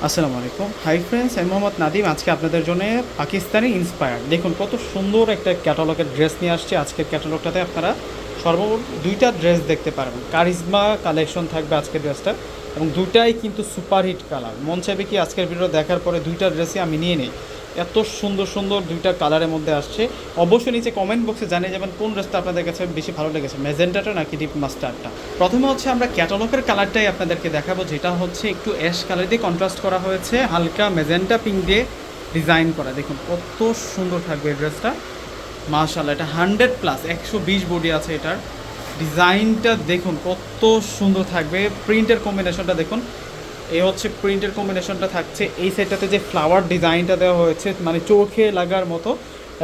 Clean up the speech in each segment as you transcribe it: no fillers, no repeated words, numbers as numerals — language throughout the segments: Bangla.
আসসালামু আলাইকুম। হাই ফ্রেন্ডস, আমি মোহাম্মদ নাদিম। আজকে আপনাদের জন্য পাকিস্তানি ইন্সপায়ার্ড দেখুন কত সুন্দর একটা ক্যাটালগের ড্রেস নিয়ে আসছি। আজকের ক্যাটালগটাতে আপনারা সর্বমোট দুইটা ড্রেস দেখতে পারবেন। কারিজমা কালেকশন থাকবে আজকের ড্রেসটা, এবং দুইটাই কিন্তু সুপারহিট কালার। মন চাইবে কি আজকের ভিডিও দেখার পরে দুইটা ড্রেসই আমি নিয়ে নিই। এত সুন্দর সুন্দর দুইটা কালারের মধ্যে আসছে। অবশ্যই নিচে কমেন্ট বক্সে জানিয়ে যাবেন কোন ড্রেসটা আপনাদের কাছে বেশি ভালো লেগেছে, ম্যাজেন্টাটা নাকি ডিপ মাস্টারটা। প্রথমে হচ্ছে আমরা ক্যাটালগের কালারটাই আপনাদেরকে দেখাবো, যেটা হচ্ছে একটু অ্যাশ কালার দিয়ে কন্ট্রাস্ট করা হয়েছে, হালকা ম্যাজেন্টা পিঙ্ক দিয়ে ডিজাইন করা। দেখুন কত সুন্দর থাকবে এই ড্রেসটা, মাশাআল্লাহ। এটা 100+, 120 বডি আছে এটার। ডিজাইনটা দেখুন কত সুন্দর থাকবে। প্রিন্টের কম্বিনেশনটা দেখুন, এই হচ্ছে প্রিন্টের কম্বিনেশনটা থাকছে। এই সাইডটাতে যে ফ্লাওয়ার ডিজাইনটা দেওয়া হয়েছে মানে চোখে লাগার মতো,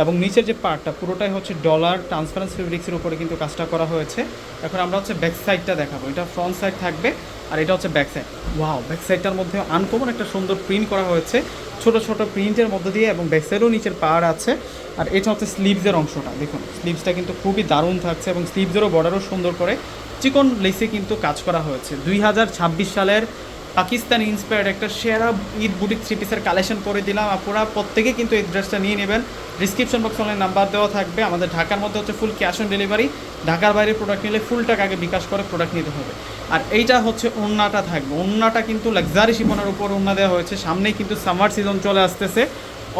এবং নিচের যে পার্টটা পুরোটাই হচ্ছে ডলার ট্রান্সপারেন্ট ফেব্রিক্সের উপরে কিন্তু কাজটা করা হয়েছে। এখন আমরা হচ্ছে ব্যাক সাইডটা দেখাবো। এটা ফ্রন্ট সাইড থাকবে আর এটা হচ্ছে ব্যাক সাইড। ওয়াও, ব্যাক সাইডটার মধ্যে আনকমন একটা সুন্দর প্রিন্ট করা হয়েছে ছোট ছোট প্রিন্টের মধ্যে দিয়ে, এবং ব্যাক সাইডেও নিচের পাড় আছে। আর এটা হচ্ছে স্লিভসের অংশটা দেখুন, স্লিভসটা কিন্তু খুবই দারুণ থাকছে, এবং স্লিভসেরও বর্ডারও সুন্দর করে চিকন লেসে কিন্তু কাজ করা হয়েছে। 2026 সালের পাকিস্তানি ইন্সপায়ার্ড একটা সেরা ঈদ বুটিক থ্রি পিসের কালেকশন করে দিলাম। আপনারা প্রত্যেকে কিন্তু এই ড্রেসটা নিয়ে নেবেন। ডিসক্রিপশন বক্সে অনলাইন নাম্বার দেওয়া থাকবে। আমাদের ঢাকার মধ্যে হচ্ছে ফুল ক্যাশ অন ডেলিভারি। ঢাকার বাইরে প্রোডাক্ট নিলে ফুল টাকা আগে বিকাশ করে প্রোডাক্ট নিতে হবে। আর এইটা হচ্ছে ওড়নাটা থাকবে। ওড়নাটা কিন্তু লাক্সারি শিপনের উপর ওড়না দেওয়া হয়েছে। সামনেই কিন্তু সামার সিজন চলে আসতেছে।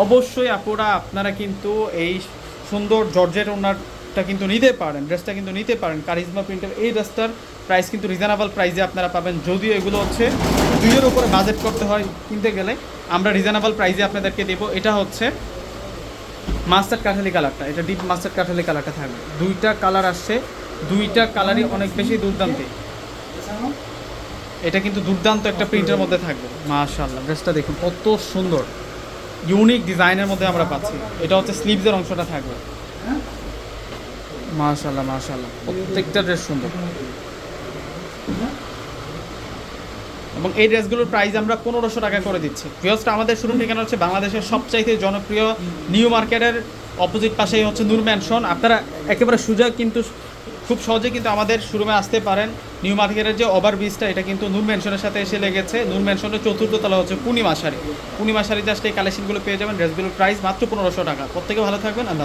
অবশ্যই আপনারা কিন্তু এই সুন্দর জর্জেট ওড়নাটা কিন্তু নিতে পারেন, ড্রেসটা কিন্তু নিতে পারেন। কারিজমা প্রিন্টের এই ড্রেসটার প্রাইস কিন্তু রিজনেবল প্রাইসে আপনারা পাবেন। যদিও এগুলো হচ্ছে দুইয়ের উপরে বাজেট করতে হয় কিনতে গেলে, আমরা রিজনেবল প্রাইসে আপনাদেরকে দেবো। এটা হচ্ছে মাস্টার্ড কাঠালি কালারটা, এটা ডিপ মাস্টার্ড কাঠালি কালারটা থাকবে। দুইটা কালার আসছে, দুইটা কালারই অনেক বেশি দুর্দান্ত। এটা কিন্তু দুর্দান্ত একটা প্রিন্টের মধ্যে থাকবে। মাশাআল্লাহ, ড্রেসটা দেখুন কত সুন্দর ইউনিক ডিজাইনের মধ্যে আমরা পাচ্ছি। এটা হচ্ছে স্লিভসের অংশটা থাকবে। মাশাআল্লাহ মাশাআল্লাহ, প্রত্যেকটা ড্রেস সুন্দর। এবং এই ড্রেসগুলোর প্রাইস আমরা 1500 টাকা করে দিচ্ছি। ভিউয়ার্সটা আমাদের শোরুম ঠিকানা হচ্ছে বাংলাদেশের সবচাইতে জনপ্রিয় নিউ মার্কেটের অপোজিট পাশেই হচ্ছে নূর ম্যানশন। আপনারা একেবারে সুযোগ কিন্তু খুব সহজে কিন্তু আমাদের শোরুমে আসতে পারেন। নিউ মার্কেটের যে ওভার ব্রিজটা এটা কিন্তু নূর ম্যানশনের সাথে এসে লেগেছে। নূর ম্যানশনের চতুর্থ তলা হচ্ছে পূর্ণিমা শাড়ি। পূর্ণিমা শাড়িতে আসলে এই কালেকশনগুলো পেয়ে যাবেন। ড্রেসগুলোর প্রাইস মাত্র 1500 টাকা। প্রত্যেকে ভালো থাকবেন, আল্লাহ হাফেজ।